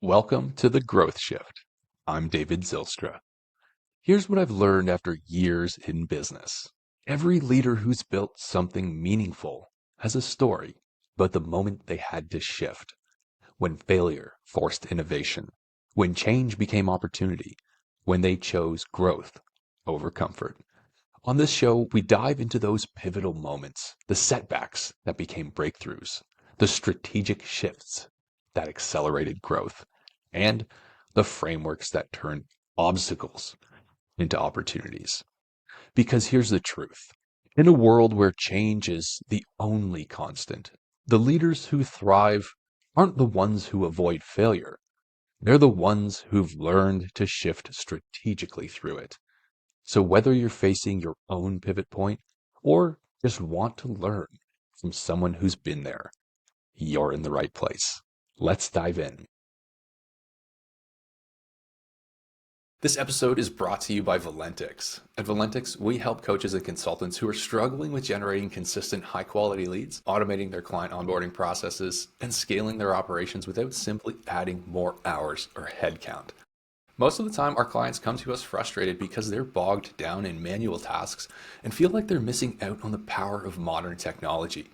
Welcome to the Growth Shift. I'm David Zylstra. Here's what I've learned after years in business. Every leader who's built something meaningful has a story, but the moment they had to shift, when failure forced innovation, when change became opportunity, when they chose growth over comfort. On this show, we dive into those pivotal moments, the setbacks that became breakthroughs, the strategic shifts that accelerated growth, and the frameworks that turn obstacles into opportunities. Because here's the truth. In a world where change is the only constant, the leaders who thrive aren't the ones who avoid failure. They're the ones who've learned to shift strategically through it. So whether you're facing your own pivot point or just want to learn from someone who's been there, you're in the right place. Let's dive in. This episode is brought to you by Valentix. At Valentix, we help coaches and consultants who are struggling with generating consistent, high-quality leads, automating their client onboarding processes, and scaling their operations without simply adding more hours or headcount. Most of the time, our clients come to us frustrated because they're bogged down in manual tasks and feel like they're missing out on the power of modern technology.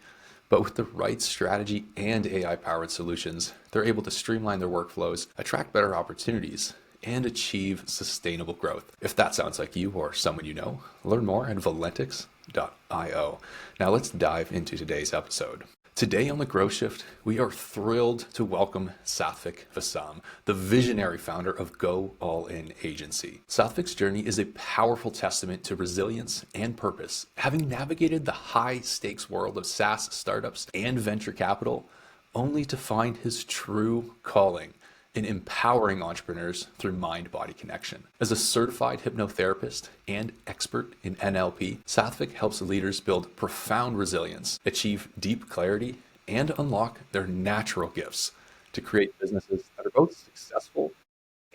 But with the right strategy and AI-powered solutions, they're able to streamline their workflows, attract better opportunities, and achieve sustainable growth. If that sounds like you or someone you know, learn more at valentix.io. Now let's dive into today's episode. Today on the Growth Shift, we are thrilled to welcome Sathvik Vasam, the visionary founder of Go All In Agency. Sathvik's journey is a powerful testament to resilience and purpose, having navigated the high-stakes world of SaaS startups and venture capital, only to find his true calling in empowering entrepreneurs through mind-body connection. As a certified hypnotherapist and expert in NLP, Sathvik helps leaders build profound resilience, achieve deep clarity, and unlock their natural gifts to create businesses that are both successful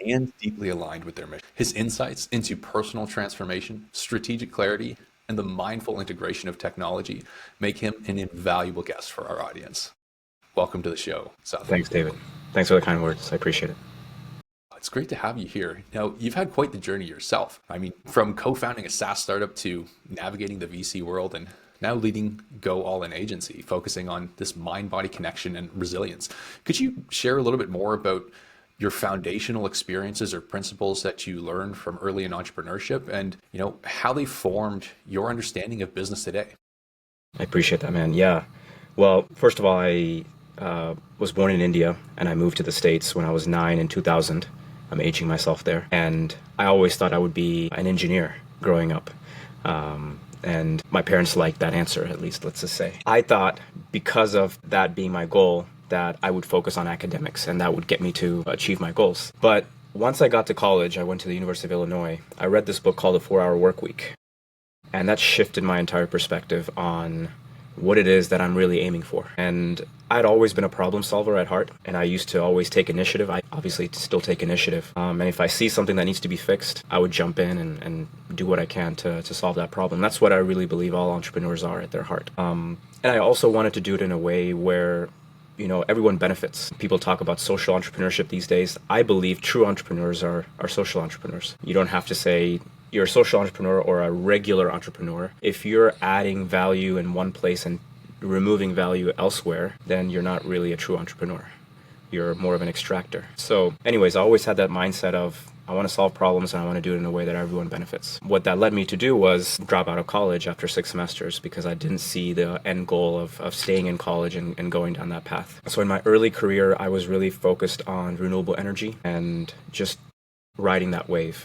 and deeply aligned with their mission. His insights into personal transformation, strategic clarity, and the mindful integration of technology make him an invaluable guest for our audience. Welcome to the show, Sathvik. Thanks, David. Thanks for the kind words. I appreciate it. It's great to have you here. Now, you've had quite the journey yourself. I mean, from co-founding a SaaS startup to navigating the VC world and now leading Go All In Agency, focusing on this mind-body connection and resilience. Could you share a little bit more about your foundational experiences or principles that you learned from early in entrepreneurship and, how they formed your understanding of business today? I appreciate that, man. Yeah. Well, first of all, I was born in India and I moved to the States when I was 9 in 2000. I'm aging myself there. And I always thought I would be an engineer growing up. And my parents liked that answer, at least, let's just say. I thought because of that being my goal, that I would focus on academics and that would get me to achieve my goals. But once I got to college, I went to the University of Illinois. I read this book called The 4-Hour Workweek. And that shifted my entire perspective on what it is that I'm really aiming for. And I'd always been a problem solver at heart, and I used to always take initiative. I obviously still take initiative. And if I see something that needs to be fixed, I would jump in and do what I can to solve that problem. That's what I really believe all entrepreneurs are at their heart. And I also wanted to do it in a way where everyone benefits. People talk about social entrepreneurship these days. I believe true entrepreneurs are social entrepreneurs. You don't have to say you're a social entrepreneur or a regular entrepreneur. If you're adding value in one place and removing value elsewhere, then you're not really a true entrepreneur. You're more of an extractor. So anyways, I always had that mindset of I want to solve problems and I want to do it in a way that everyone benefits. What that led me to do was drop out of college after 6 semesters because I didn't see the end goal of staying in college and going down that path. So in my early career, I was really focused on renewable energy and just riding that wave.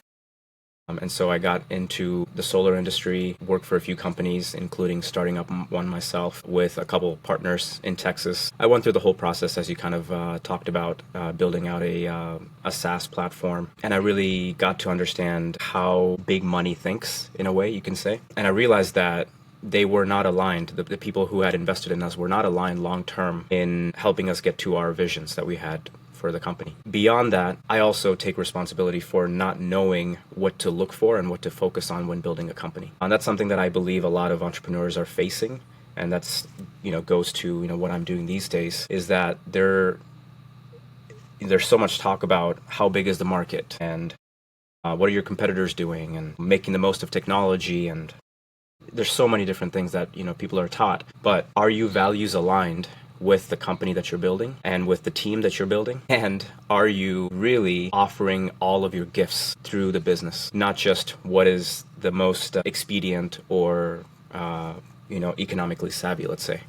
And so I got into the solar industry, worked for a few companies, including starting up one myself with a couple of partners in Texas. I went through the whole process as you kind of talked about, building out a SaaS platform. And I really got to understand how big money thinks, in a way, you can say. And I realized that they were not aligned. The people who had invested in us were not aligned long-term in helping us get to our visions that we had for the company. Beyond that, I also take responsibility for not knowing what to look for and what to focus on when building a company. And that's something that I believe a lot of entrepreneurs are facing. And that's, goes to, what I'm doing these days is that there's so much talk about how big is the market and what are your competitors doing and making the most of technology, and there's so many different things that people are taught. But are you values aligned with the company that you're building and with the team that you're building? And are you really offering all of your gifts through the business, not just what is the most expedient or economically savvy, let's say?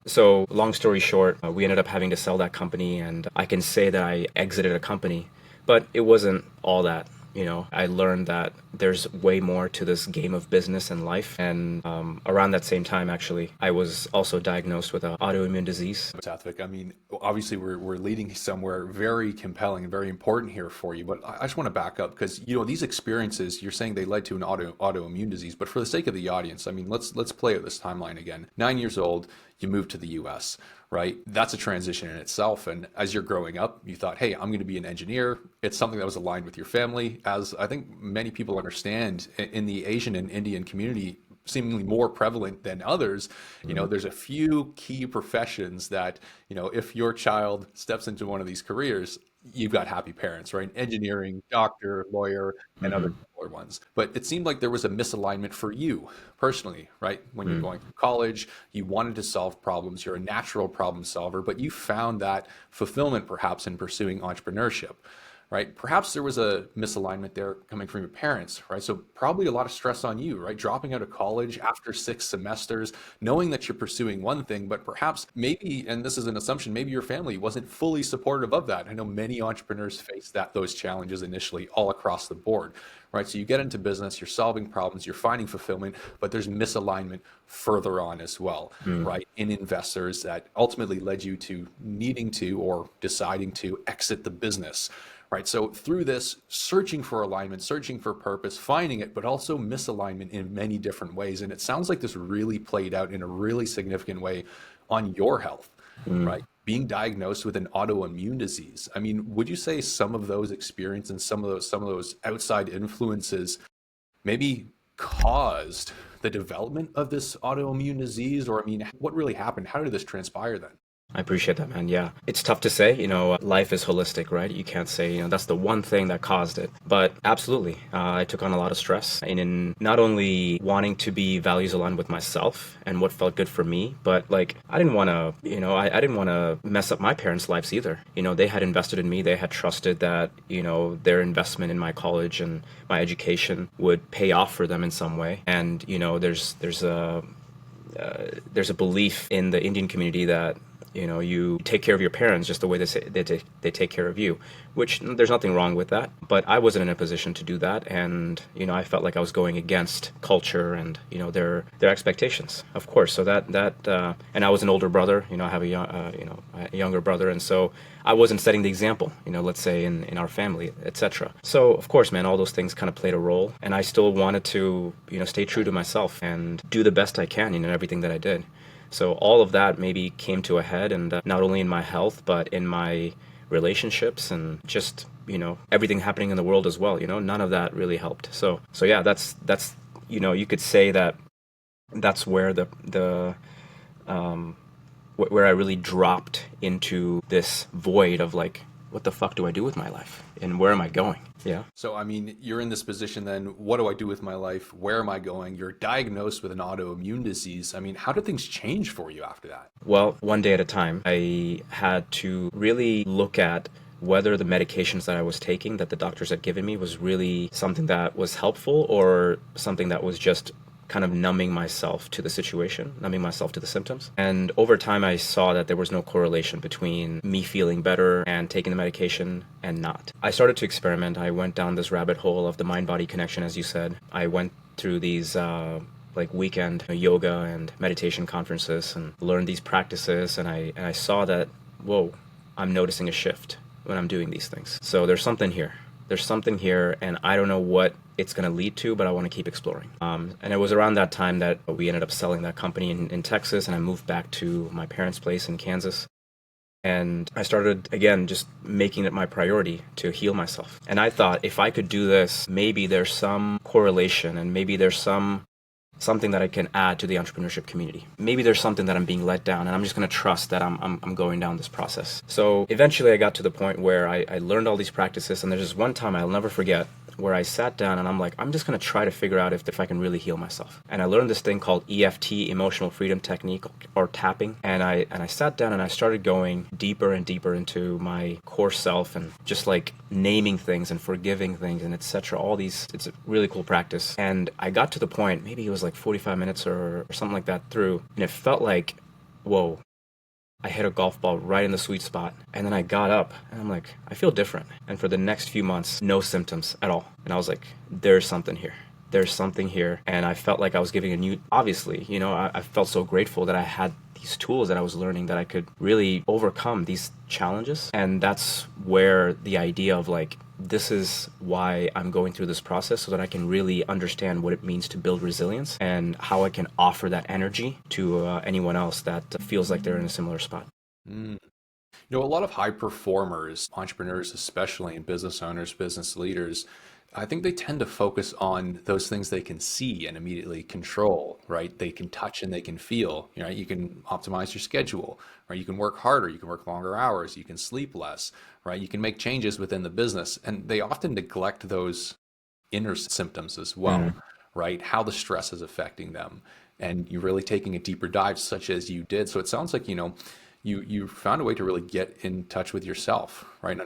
So long story short, we ended up having to sell that company, and I can say that I exited a company, but it wasn't all that. I learned that there's way more to this game of business and life. And around that same time, actually, I was also diagnosed with an autoimmune disease. Sathvik, I mean, obviously we're leading somewhere very compelling and very important here for you, but I just want to back up because these experiences, you're saying they led to an autoimmune disease, but for the sake of the audience, I mean, let's play out this timeline again. 9 years old, you moved to the US, right? That's a transition in itself. And as you're growing up, you thought, hey, I'm going to be an engineer. It's something that was aligned with your family. As I think many people understand in the Asian and Indian community, seemingly more prevalent than others, there's a few key professions that, if your child steps into one of these careers, you've got happy parents, right? Engineering, doctor, lawyer, and other similar ones. But it seemed like there was a misalignment for you personally, right? When you're going through college, you wanted to solve problems. You're a natural problem solver, but you found that fulfillment perhaps in pursuing entrepreneurship. Right? Perhaps there was a misalignment there coming from your parents, right? So probably a lot of stress on you, right? Dropping out of college after 6 semesters, knowing that you're pursuing one thing, but perhaps maybe, and this is an assumption, maybe your family wasn't fully supportive of that. I know many entrepreneurs face those challenges initially all across the board, right? So you get into business, you're solving problems, you're finding fulfillment, but there's misalignment further on as well, right? In investors that ultimately led you to needing to or deciding to exit the business. Right. So through this, searching for alignment, searching for purpose, finding it, but also misalignment in many different ways. And it sounds like this really played out in a really significant way on your health, right? Being diagnosed with an autoimmune disease. I mean, would you say some of those experiences and some of those outside influences maybe caused the development of this autoimmune disease? Or I mean, what really happened? How did this transpire then? I appreciate that, man. Yeah. It's tough to say, life is holistic, right? You can't say, that's the one thing that caused it. But absolutely, I took on a lot of stress in not only wanting to be values aligned with myself and what felt good for me, but like, I didn't want to, I didn't want to mess up my parents' lives either. They had invested in me. They had trusted that, their investment in my college and my education would pay off for them in some way. And, there's a belief in the Indian community that you take care of your parents just the way they take care of you, which there's nothing wrong with that. But I wasn't in a position to do that, and I felt like I was going against culture and their expectations, of course. So and I was an older brother. I have a younger brother, and so I wasn't setting the example. Let's say in our family, etc. So of course, man, all those things kind of played a role, and I still wanted to stay true to myself and do the best I can in everything that I did. So all of that maybe came to a head, and not only in my health, but in my relationships and just, everything happening in the world as well. None of that really helped. So yeah, that's you could say that that's where where I really dropped into this void of like, what the fuck do I do with my life? And where am I going? Yeah. So, I mean, you're in this position then. What do I do with my life? Where am I going? You're diagnosed with an autoimmune disease. I mean, how did things change for you after that? Well, one day at a time, I had to really look at whether the medications that I was taking that the doctors had given me was really something that was helpful or something that was just kind of numbing myself to the situation, numbing myself to the symptoms. And over time, I saw that there was no correlation between me feeling better and taking the medication and not. I started to experiment. I went down this rabbit hole of the mind-body connection, as you said. I went through these like weekend yoga and meditation conferences and learned these practices. And I saw that, whoa, I'm noticing a shift when I'm doing these things. So there's something here. There's something here, and I don't know what it's going to lead to, but I want to keep exploring. And it was around that time that we ended up selling that company in Texas, and I moved back to my parents' place in Kansas. And I started, again, just making it my priority to heal myself. And I thought if I could do this, maybe there's some correlation and maybe there's some something that I can add to the entrepreneurship community. Maybe there's something that I'm being let down, and I'm just going to trust that I'm going down this process. So eventually I got to the point where I learned all these practices, and there's just one time I'll never forget where I sat down and I'm like, I'm just going to try to figure out if I can really heal myself. And I learned this thing called EFT, emotional freedom technique, or tapping. And I sat down and I started going deeper and deeper into my core self and just like naming things and forgiving things and etc. All these, it's a really cool practice. And I got to the point, maybe it was like 45 minutes or something like that through, and it felt like, whoa, I hit a golf ball right in the sweet spot. And then I got up and I'm like, I feel different. And for the next few months, no symptoms at all. And I was like, there's something here. There's something here. And I felt like I was giving a new, obviously, I felt so grateful that I had these tools that I was learning that I could really overcome these challenges. And that's where the idea of like, this is why I'm going through this process so that I can really understand what it means to build resilience and how I can offer that energy to anyone else that feels like they're in a similar spot. Mm. A lot of high performers, entrepreneurs, especially, and business owners, business leaders, I think they tend to focus on those things they can see and immediately control, right? They can touch and they can feel. You can optimize your schedule, right? You can work harder, you can work longer hours, you can sleep less, right? You can make changes within the business. And they often neglect those inner symptoms as well, right? How the stress is affecting them. And you're really taking a deeper dive, such as you did. So it sounds like, you found a way to really get in touch with yourself, right?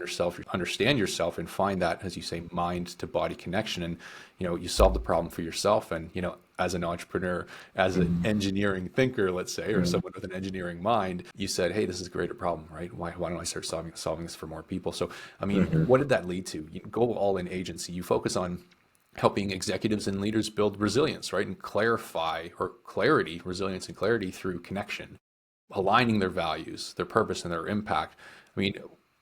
Understand yourself and find that, as you say, mind to body connection. And, you solve the problem for yourself. And, as an entrepreneur, as an engineering thinker, let's say, or someone with an engineering mind, you said, hey, this is a greater problem, right? Why don't I start solving this for more people? So, I mean, what did that lead to? You go all in agency. You focus on helping executives and leaders build resilience, right? And resilience and clarity through connection, aligning their values, their purpose, and their impact. I mean,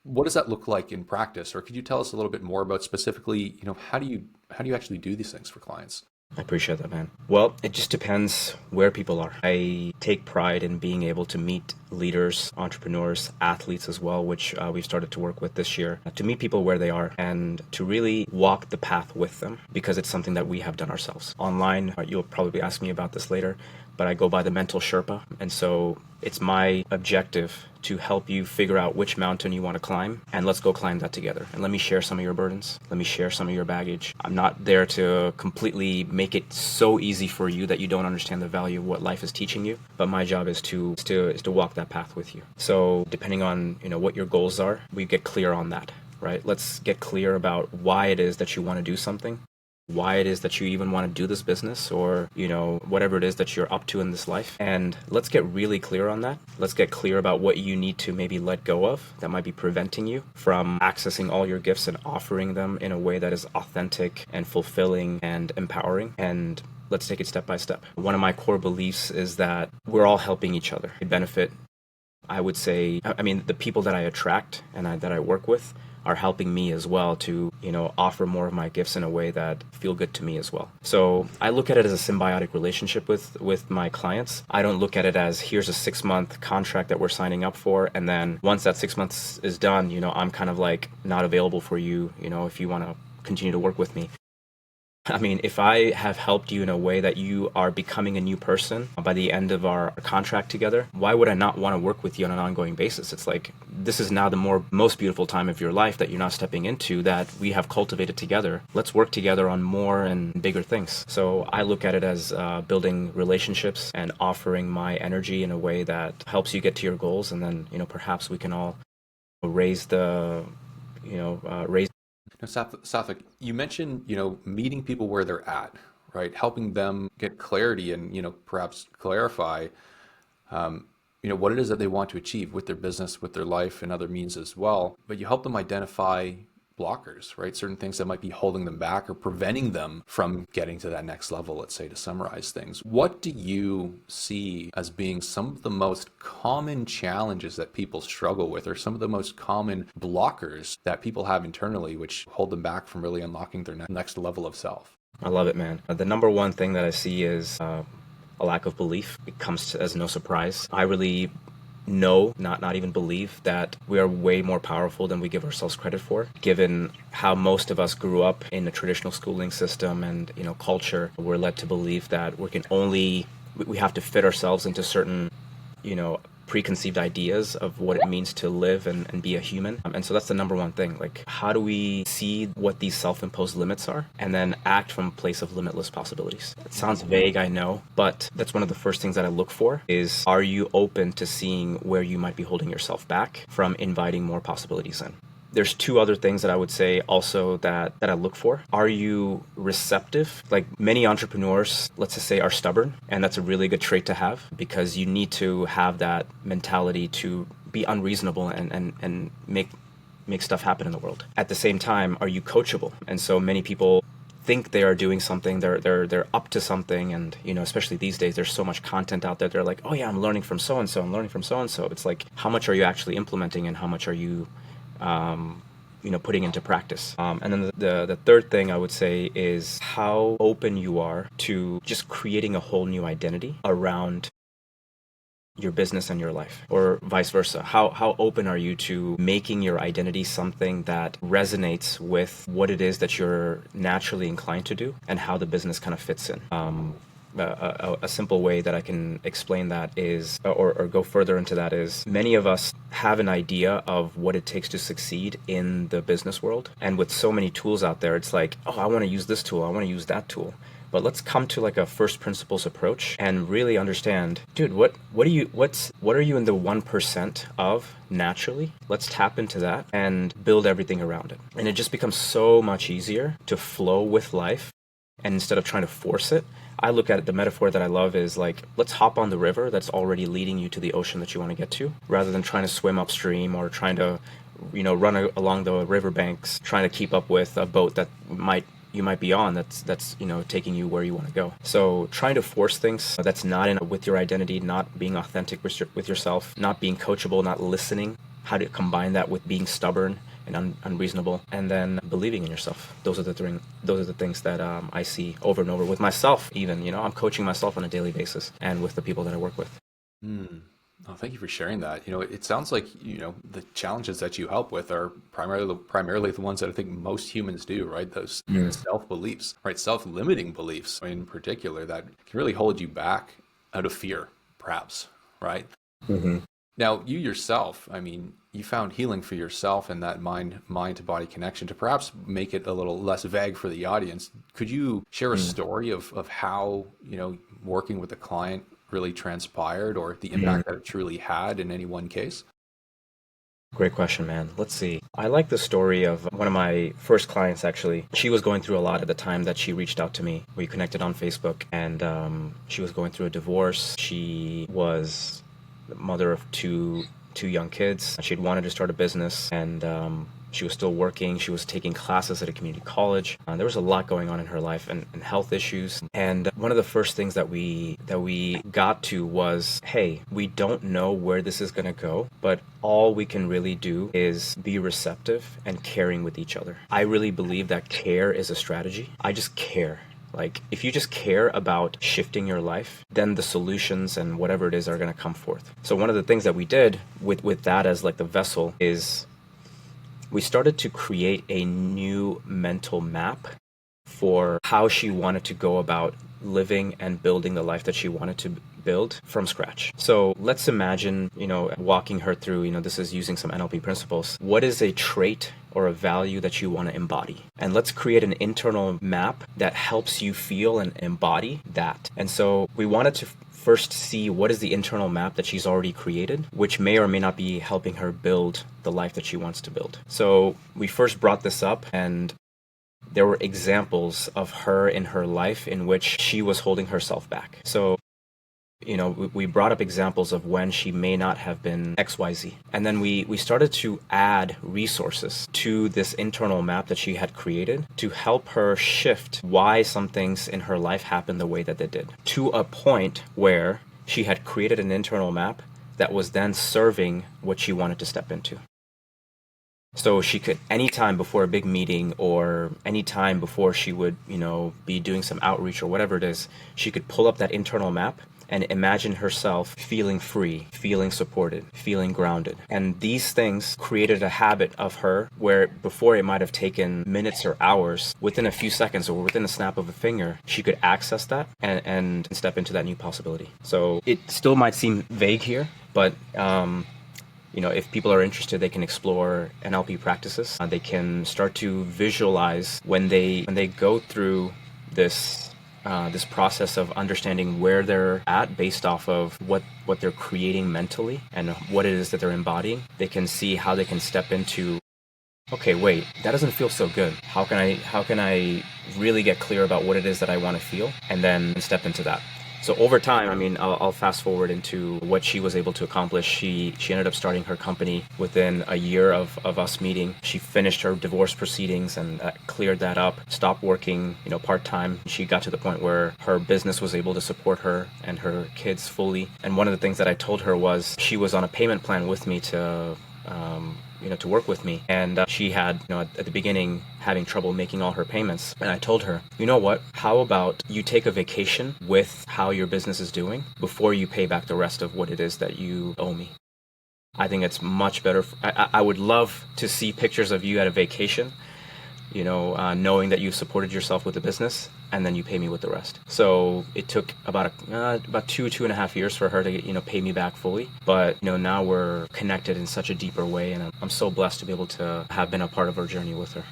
what does that look like in practice? Or could you tell us a little bit more about specifically, how do you actually do these things for clients? I appreciate that, man. Well, it just depends where people are. I take pride in being able to meet leaders, entrepreneurs, athletes as well, which we've started to work with this year, to meet people where they are and to really walk the path with them, because it's something that we have done ourselves. Online, you'll probably ask me about this later, but I go by the Mental Sherpa. And so it's my objective to help you figure out which mountain you want to climb, and let's go climb that together. And let me share some of your burdens. Let me share some of your baggage. I'm not there to completely make it so easy for you that you don't understand the value of what life is teaching you, but my job is to walk that path with you. So depending on, what your goals are, we get clear on that, right? Let's get clear about why it is that you want to do something, why it is that you even want to do this business, or whatever it is that you're up to in this life. And let's get really clear on that. Let's get clear about what you need to maybe let go of that might be preventing you from accessing all your gifts and offering them in a way that is authentic and fulfilling and empowering. And let's take it step by step. One of my core beliefs is that we're all helping each other. We benefit, I would say, the people that I attract and that I work with are helping me as well to, offer more of my gifts in a way that feel good to me as well. So I look at it as a symbiotic relationship with my clients. I don't look at it as here's a 6-month contract that we're signing up for, and then once that 6 months is done, I'm kind of like not available for you, if you want to continue to work with me. If I have helped you in a way that you are becoming a new person by the end of our contract together, why would I not want to work with you on an ongoing basis? It's like, this is now the most beautiful time of your life that you're not stepping into, that we have cultivated together. Let's work together on more and bigger things. So I look at it as building relationships and offering my energy in a way that helps you get to your goals. And then, perhaps we can all raise the. Now, Sathvik, you mentioned, meeting people where they're at, right? Helping them get clarity and, perhaps clarify, what it is that they want to achieve with their business, with their life, and other means as well. But you help them identify blockers, right? Certain things that might be holding them back or preventing them from getting to that next level, let's say, to summarize things. What do you see as being some of the most common challenges that people struggle with, or some of the most common blockers that people have internally, which hold them back from really unlocking their next level of self? I love it, man. The number one thing that I see is a lack of belief. It comes as no surprise. I really know, not even believe that we are way more powerful than we give ourselves credit for, given how most of us grew up in a traditional schooling system and, culture. We're led to believe that we have to fit ourselves into certain, preconceived ideas of what it means to live and be a human. And so that's the number one thing. Like, how do we see what these self-imposed limits are and then act from a place of limitless possibilities? It sounds vague, I know, but that's one of the first things that I look for is, are you open to seeing where you might be holding yourself back from inviting more possibilities in? There's two other things that I would say also that I look for. Are you receptive? Like, many entrepreneurs, let's just say, are stubborn, and that's a really good trait to have, because you need to have that mentality to be unreasonable and make stuff happen in the world. At the same time, are you coachable? And so many people think they are doing something, they're up to something, and especially these days, there's so much content out there. They're like, oh yeah, I'm learning from so and so, I'm learning from so and so. It's like, how much are you actually implementing, and how much are you putting into practice? And then the third thing I would say is how open you are to just creating a whole new identity around your business and your life, or vice versa. How open are you to making your identity something that resonates with what it is that you're naturally inclined to do and how the business kind of fits in? A simple way that I can explain that is, or go further into that is, many of us have an idea of what it takes to succeed in the business world. And with so many tools out there, it's like, oh, I want to use this tool, I want to use that tool. But let's come to like a first principles approach and really understand, dude, what are you in the 1% of naturally? Let's tap into that and build everything around it. And it just becomes so much easier to flow with life. And instead of trying to force it, I look at it, the metaphor that I love is like, let's hop on the river that's already leading you to the ocean that you want to get to, rather than trying to swim upstream or trying to, run along the riverbanks, trying to keep up with a boat that you might be on that's taking you where you want to go. So trying to force things that's not in with your identity, not being authentic with yourself, not being coachable, not listening, how to combine that with being stubborn and unreasonable, and then believing in yourself. Those are the things that I see over and over with myself. Even I'm coaching myself on a daily basis, and with the people that I work with. Oh, thank you for sharing that. It sounds like the challenges that you help with are primarily the ones that I think most humans do, right? Those self beliefs, right? Self-limiting beliefs in particular that can really hold you back out of fear, perhaps, right? Mm-hmm. Now, you yourself, you found healing for yourself and that mind to body connection. To perhaps make it a little less vague for the audience, could you share a story of how, working with a client really transpired, or the impact that it truly had in any one case? Great question, man. Let's see. I like the story of one of my first clients, actually. She was going through a lot at the time that she reached out to me. We connected on Facebook, and she was going through a divorce. She was the mother of two young kids. She'd wanted to start a business, and she was still working. She was taking classes at a community college. There was a lot going on in her life, and health issues. And one of the first things that we got to was, hey, we don't know where this is going to go, but all we can really do is be receptive and caring with each other. I really believe that care is a strategy. I just care. Like, if you just care about shifting your life, then the solutions and whatever it is are going to come forth. So one of the things that we did with that as like the vessel is we started to create a new mental map for how she wanted to go about living and building the life that she wanted to build from scratch. So let's imagine, walking her through, this is using some NLP principles. What is a trait or a value that you want to embody? And let's create an internal map that helps you feel and embody that. And so we wanted to first see what is the internal map that she's already created, which may or may not be helping her build the life that she wants to build. So we first brought this up, and there were examples of her in her life in which she was holding herself back. So we brought up examples of when she may not have been XYZ. And then we started to add resources to this internal map that she had created to help her shift why some things in her life happened the way that they did, to a point where she had created an internal map that was then serving what she wanted to step into. So she could, anytime before a big meeting or anytime before she would, be doing some outreach or whatever it is, she could pull up that internal map and imagine herself feeling free, feeling supported, feeling grounded. And these things created a habit of her where before it might have taken minutes or hours, within a few seconds or within a snap of a finger, she could access that and step into that new possibility. So it still might seem vague here, but if people are interested, they can explore NLP practices. They can start to visualize when they go through this process of understanding where they're at based off of what they're creating mentally and what it is that they're embodying. They can see how they can step into, okay, wait, that doesn't feel so good. How can I really get clear about what it is that I want to feel, and then step into that. So over time, I mean, I'll fast forward into what she was able to accomplish. She ended up starting her company within a year of us meeting. She finished her divorce proceedings and cleared that up, stopped working, part-time. She got to the point where her business was able to support her and her kids fully. And one of the things that I told her was she was on a payment plan with me to work with me. And she had, at the beginning, having trouble making all her payments. And I told her, you know what, how about you take a vacation with how your business is doing before you pay back the rest of what it is that you owe me. I think it's much better. I would love to see pictures of you at a vacation, knowing that you've supported yourself with the business, and then you pay me with the rest. So it took about 2.5 years for her to pay me back fully. But now we're connected in such a deeper way, and I'm so blessed to be able to have been a part of her journey with her.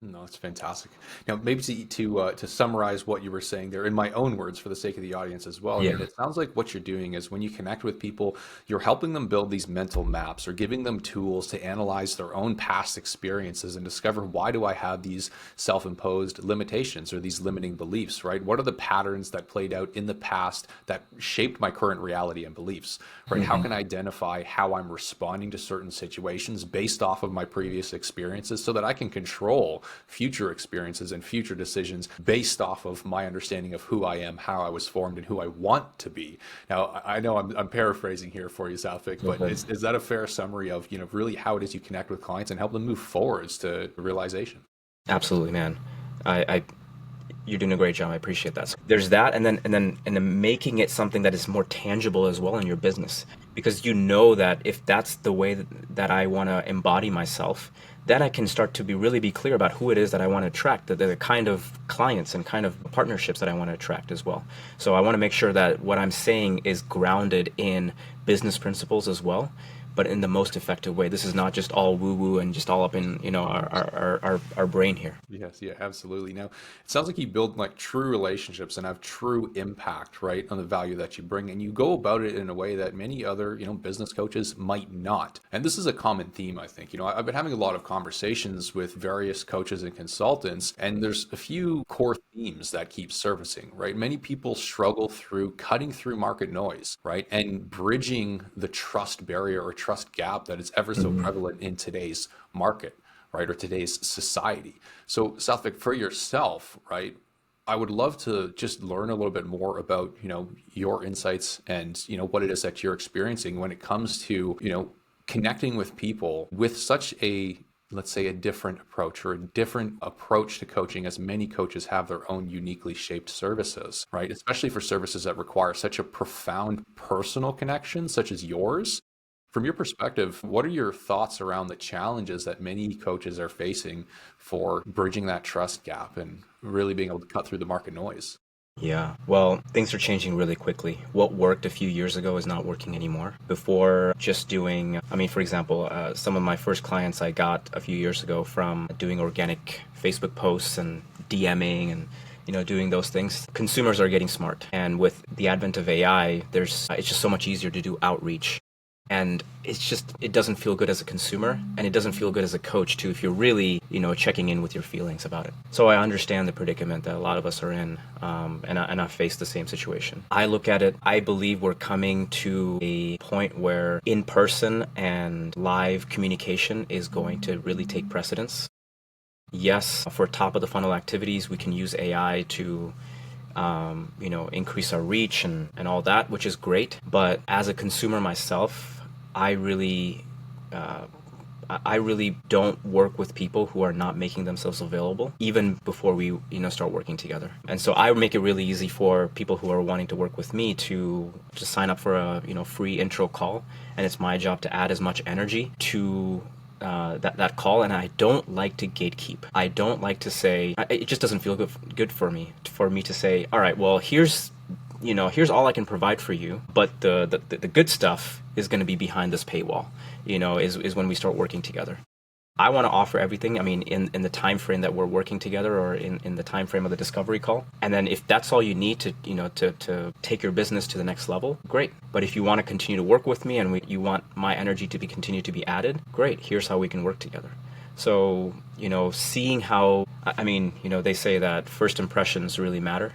No, it's fantastic. Now, maybe to summarize what you were saying there in my own words for the sake of the audience as well. I Yeah. mean, it sounds like what you're doing is when you connect with people, you're helping them build these mental maps or giving them tools to analyze their own past experiences and discover, why do I have these self-imposed limitations or these limiting beliefs, right? What are the patterns that played out in the past that shaped my current reality and beliefs, right? How can I identify how I'm responding to certain situations based off of my previous experiences so that I can control future experiences and future decisions based off of my understanding of who I am, how I was formed, and who I want to be. Now, I know I'm paraphrasing here for you, Sathvik, but Okay. is that a fair summary of really how it is you connect with clients and help them move forwards to realization? Absolutely, man. I You're doing a great job. I appreciate that. So there's that, and then making it something that is more tangible as well in your business, because that if that's the way that I want to embody myself, then I can start to really be clear about who it is that I want to attract, the kind of clients and kind of partnerships that I want to attract as well. So I want to make sure that what I'm saying is grounded in business principles as well, but in the most effective way. This is not just all woo woo and just all up in our brain here. Yes, yeah, absolutely. Now, it sounds like you build like true relationships and have true impact, right, on the value that you bring, and you go about it in a way that many other, business coaches might not. And this is a common theme, I think. I've been having a lot of conversations with various coaches and consultants, and there's a few core themes that keep surfacing, right? Many people struggle through cutting through market noise, right, and bridging the trust barrier or trust gap that is ever so prevalent in today's market, right, or today's society. So, Sathvik, for yourself, right, I would love to just learn a little bit more about, your insights and, what it is that you're experiencing when it comes to, connecting with people with such a, let's say, a different approach or a different approach to coaching, as many coaches have their own uniquely shaped services, right? Especially for services that require such a profound personal connection, such as yours. From your perspective, what are your thoughts around the challenges that many coaches are facing for bridging that trust gap and really being able to cut through the market noise? Yeah, well, things are changing really quickly. What worked a few years ago is not working anymore. Before, just doing, I mean, for example, some of my first clients I got a few years ago from doing organic Facebook posts and DMing and doing those things. Consumers are getting smart, and with the advent of AI, it's just so much easier to do outreach. And it doesn't feel good as a consumer, and it doesn't feel good as a coach too, if you're really, checking in with your feelings about it. So I understand the predicament that a lot of us are in, and I face the same situation. I look at it, I believe we're coming to a point where in-person and live communication is going to really take precedence. Yes, for top of the funnel activities, we can use AI to increase our reach and all that, which is great. But as a consumer myself, I really, I really don't work with people who are not making themselves available, even before we, start working together. And so I make it really easy for people who are wanting to work with me to just sign up for a, free intro call. And it's my job to add as much energy to that call. And I don't like to gatekeep. I don't like to say, it just doesn't feel good for me to say, all right, well, here's all I can provide for you, but the good stuff is going to be behind this paywall, is when we start working together. I want to offer everything. I mean, in the time frame that we're working together, or in the time frame of the discovery call. And then if that's all you need to, to take your business to the next level, great. But if you want to continue to work with me and you want my energy to continue to be added, great. Here's how we can work together. So, seeing how, I mean, they say that first impressions really matter.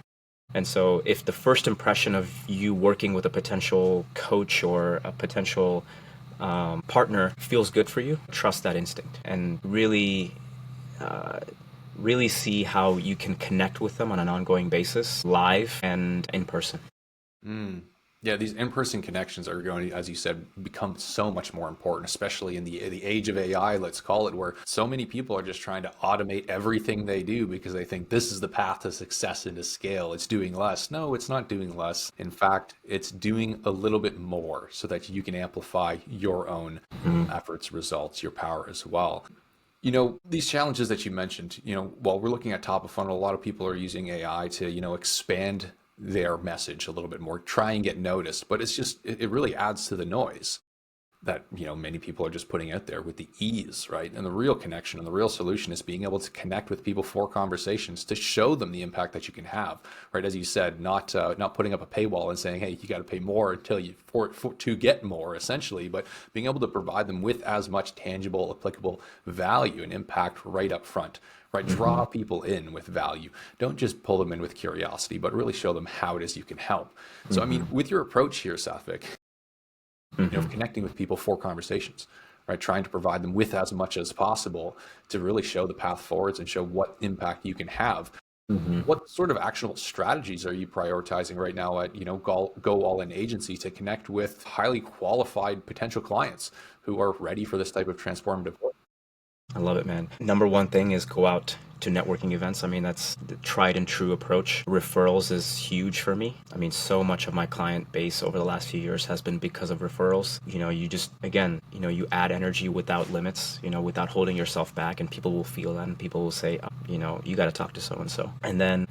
And so if the first impression of you working with a potential coach or a potential partner feels good for you, trust that instinct and really see how you can connect with them on an ongoing basis, live and in person. Yeah, these in-person connections are going to, as you said, become so much more important, especially in the age of AI, let's call it, where so many people are just trying to automate everything they do because they think this is the path to success and to scale. It's doing less. No, it's not doing less. In fact, it's doing a little bit more so that you can amplify your own efforts, results, your power as well. These challenges that you mentioned, while we're looking at top of funnel, a lot of people are using AI to, expand their message a little bit more, try and get noticed, but it really adds to the noise that, many people are just putting out there with the ease, right? And the real connection and the real solution is being able to connect with people for conversations to show them the impact that you can have, right? As you said, not putting up a paywall and saying, hey, you got to pay more until to get more, essentially, but being able to provide them with as much tangible, applicable value and impact right up front. Right, draw people in with value. Don't just pull them in with curiosity, but really show them how it is you can help. So, I mean, with your approach here, Sathvik, connecting with people for conversations, right, trying to provide them with as much as possible to really show the path forwards and show what impact you can have. What sort of actionable strategies are you prioritizing right now at, Go All In Agency to connect with highly qualified potential clients who are ready for this type of transformative work? I love it, man. Number one thing is go out to networking events. I mean, that's the tried and true approach. Referrals is huge for me. I mean, so much of my client base over the last few years has been because of referrals. You just, again, you add energy without limits, without holding yourself back, and people will feel that, and people will say, you got to talk to so-and-so. And then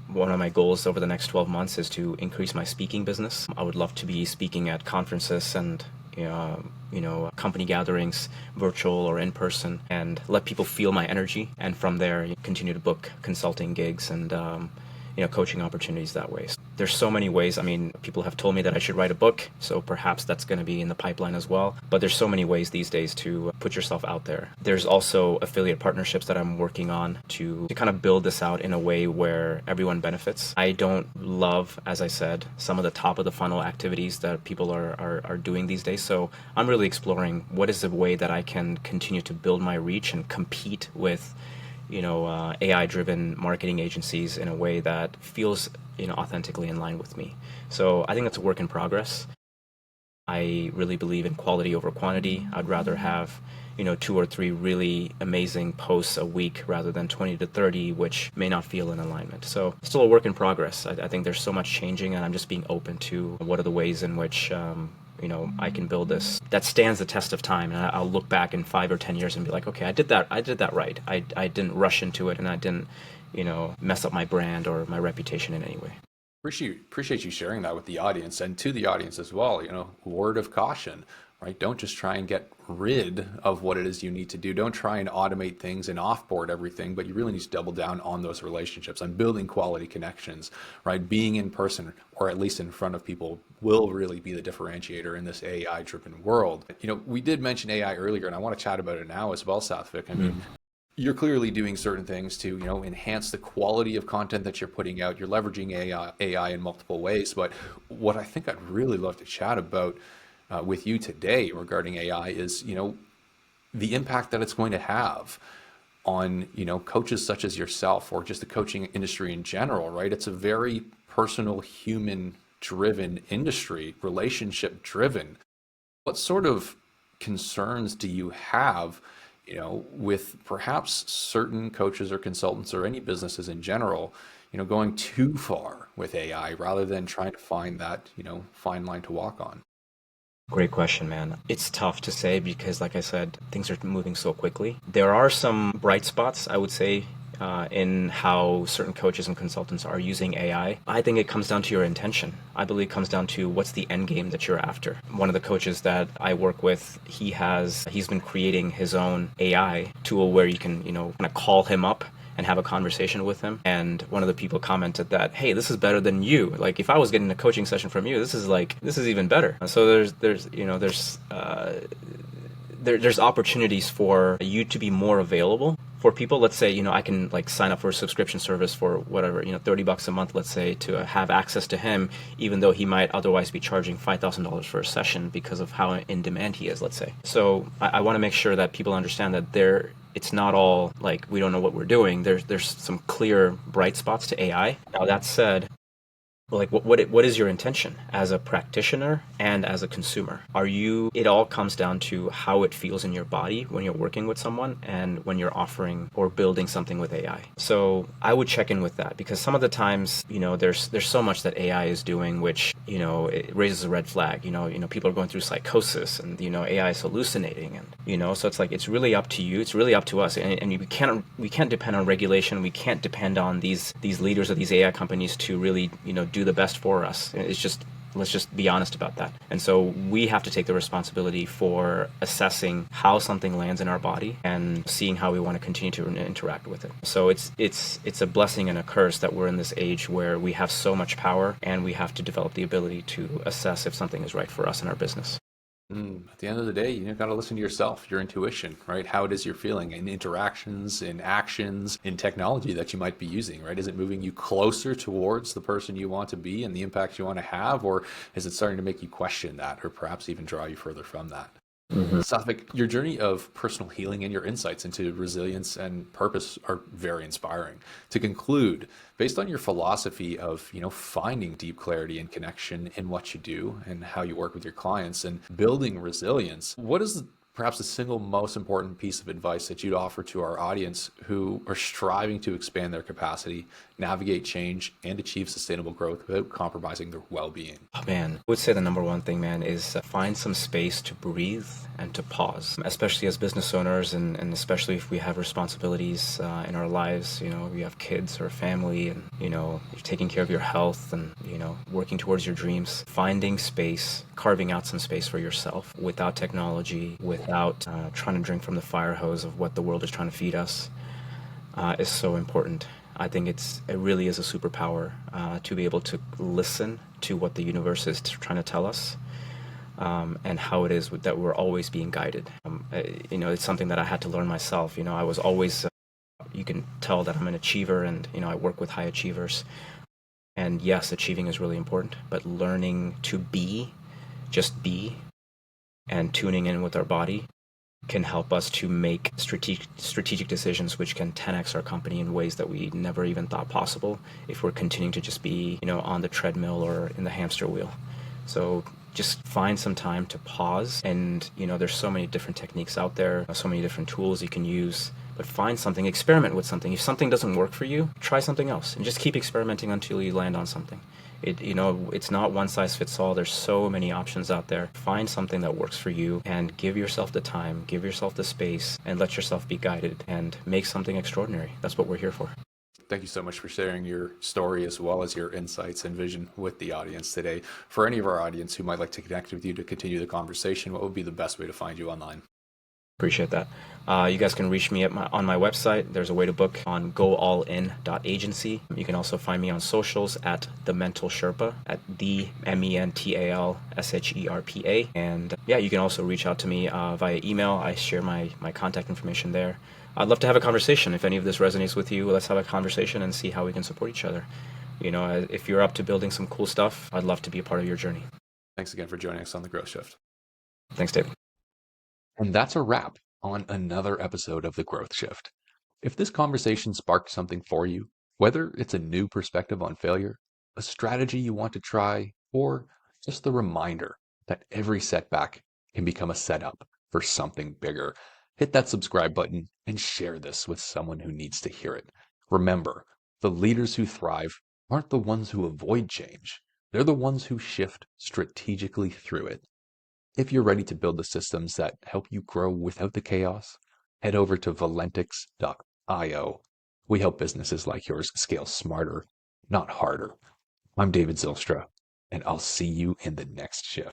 one of my goals over the next 12 months is to increase my speaking business. I would love to be speaking at conferences and company gatherings, virtual or in person, and let people feel my energy. And from there, continue to book consulting gigs and coaching opportunities that way. So there's so many ways. I mean, people have told me that I should write a book, so perhaps that's going to be in the pipeline as well. But there's so many ways these days to put yourself out there. There's also affiliate partnerships that I'm working on to kind of build this out in a way where everyone benefits. I don't love, as I said, some of the top of the funnel activities that people are doing these days. So I'm really exploring what is the way that I can continue to build my reach and compete with AI-driven marketing agencies in a way that feels, authentically in line with me. So I think that's a work in progress. I really believe in quality over quantity. I'd rather have, 2 or 3 really amazing posts a week rather than 20 to 30, which may not feel in alignment. So still a work in progress. I think there's so much changing, and I'm just being open to what are the ways in which I can build this that stands the test of time, and I'll look back in 5 or 10 years and be like, okay, I did that right. I didn't rush into it, and I didn't, mess up my brand or my reputation in any way. Appreciate you sharing that with the audience, and to the audience as well, word of caution, right? Don't just try and get rid of what it is you need to do. Don't try and automate things and offboard everything, but you really need to double down on those relationships, on building quality connections, right? Being in person, or at least in front of people, will really be the differentiator in this AI-driven world. We did mention AI earlier, and I want to chat about it now as well, Sathvik. I mean, you're clearly doing certain things to, enhance the quality of content that you're putting out. You're leveraging AI in multiple ways. But what I think I'd really love to chat about with you today regarding AI is, the impact that it's going to have on, coaches such as yourself, or just the coaching industry in general, right? It's a very personal, human driven industry, relationship driven. What sort of concerns do you have, with perhaps certain coaches or consultants or any businesses in general, going too far with AI rather than trying to find that, fine line to walk on? Great question, man. It's tough to say because, like I said, things are moving so quickly. There are some bright spots, I would say, in how certain coaches and consultants are using AI. I think it comes down to your intention. I believe it comes down to what's the end game that you're after. One of the coaches that I work with, he's been creating his own AI tool where you can, kind of call him up and have a conversation with him. And one of the people commented that, hey, this is better than you. Like, if I was getting a coaching session from you, this is even better. So there's opportunities for you to be more available for people. Let's say, I can like sign up for a subscription service for whatever, $30 a month, let's say, to have access to him, even though he might otherwise be charging $5,000 for a session because of how in demand he is, let's say. So I want to make sure that people understand that it's not all like we don't know what we're doing. There's some clear bright spots to AI. Now that said, like what is your intention as a practitioner and as a consumer? It all comes down to how it feels in your body when you're working with someone and when you're offering or building something with AI. So I would check in with that, because some of the times, there's so much that AI is doing which, it raises a red flag. People are going through psychosis, and AI is hallucinating, and so it's like, it's really up to you, it's really up to us, and we can't depend on regulation. We can't depend on these leaders of these AI companies to really do the best for us. Let's just be honest about that. And so we have to take the responsibility for assessing how something lands in our body and seeing how we want to continue to interact with it. So it's a blessing and a curse that we're in this age where we have so much power, and we have to develop the ability to assess if something is right for us in our business. At the end of the day, got to listen to yourself, your intuition, right? How it is you're feeling in interactions, in actions, in technology that you might be using, right? Is it moving you closer towards the person you want to be and the impact you want to have, or is it starting to make you question that, or perhaps even draw you further from that? Sathvik, your journey of personal healing and your insights into resilience and purpose are very inspiring. To conclude, based on your philosophy of, finding deep clarity and connection in what you do and how you work with your clients and building resilience, what is perhaps the single most important piece of advice that you'd offer to our audience who are striving to expand their capacity, navigate change, and achieve sustainable growth without compromising their well-being? Oh, man, I would say the number one thing, man, is find some space to breathe and to pause, especially as business owners, and especially if we have responsibilities in our lives. We have kids or family, and, you're taking care of your health and, working towards your dreams. Finding space, carving out some space for yourself without technology, without trying to drink from the fire hose of what the world is trying to feed us, is so important. I think it really is a superpower to be able to listen to what the universe is trying to tell us, and how it is that we're always being guided. It's something that I had to learn myself. I was always, you can tell that I'm an achiever, and, I work with high achievers. And yes, achieving is really important, but learning to just be, and tuning in with our body can help us to make strategic decisions which can 10x our company in ways that we never even thought possible if we're continuing to just be, on the treadmill or in the hamster wheel. So just find some time to pause, and there's so many different techniques out there, so many different tools you can use, but find something, experiment with something. If something doesn't work for you, try something else, and just keep experimenting until you land on something. It's not one size fits all. There's so many options out there. Find something that works for you, and give yourself the time, give yourself the space, and let yourself be guided, and make something extraordinary. That's what we're here for. Thank you so much for sharing your story as well as your insights and vision with the audience today. For any of our audience who might like to connect with you to continue the conversation, what would be the best way to find you online? Appreciate that. You guys can reach me on my website. There's a way to book on goallin.agency. You can also find me on socials at the Mental Sherpa, at the MENTALSHERPA. And yeah, you can also reach out to me via email. I share my contact information there. I'd love to have a conversation. If any of this resonates with you, let's have a conversation and see how we can support each other. If you're up to building some cool stuff, I'd love to be a part of your journey. Thanks again for joining us on The Growth Shift. Thanks, Dave. And that's a wrap on another episode of The Growth Shift. If this conversation sparked something for you, whether it's a new perspective on failure, a strategy you want to try, or just the reminder that every setback can become a setup for something bigger. Hit that subscribe button and share this with someone who needs to hear it. Remember, the leaders who thrive aren't the ones who avoid change. They're the ones who shift strategically through it. If you're ready to build the systems that help you grow without the chaos, head over to valentix.io. We help businesses like yours scale smarter, not harder. I'm David Zylstra, and I'll see you in the next shift.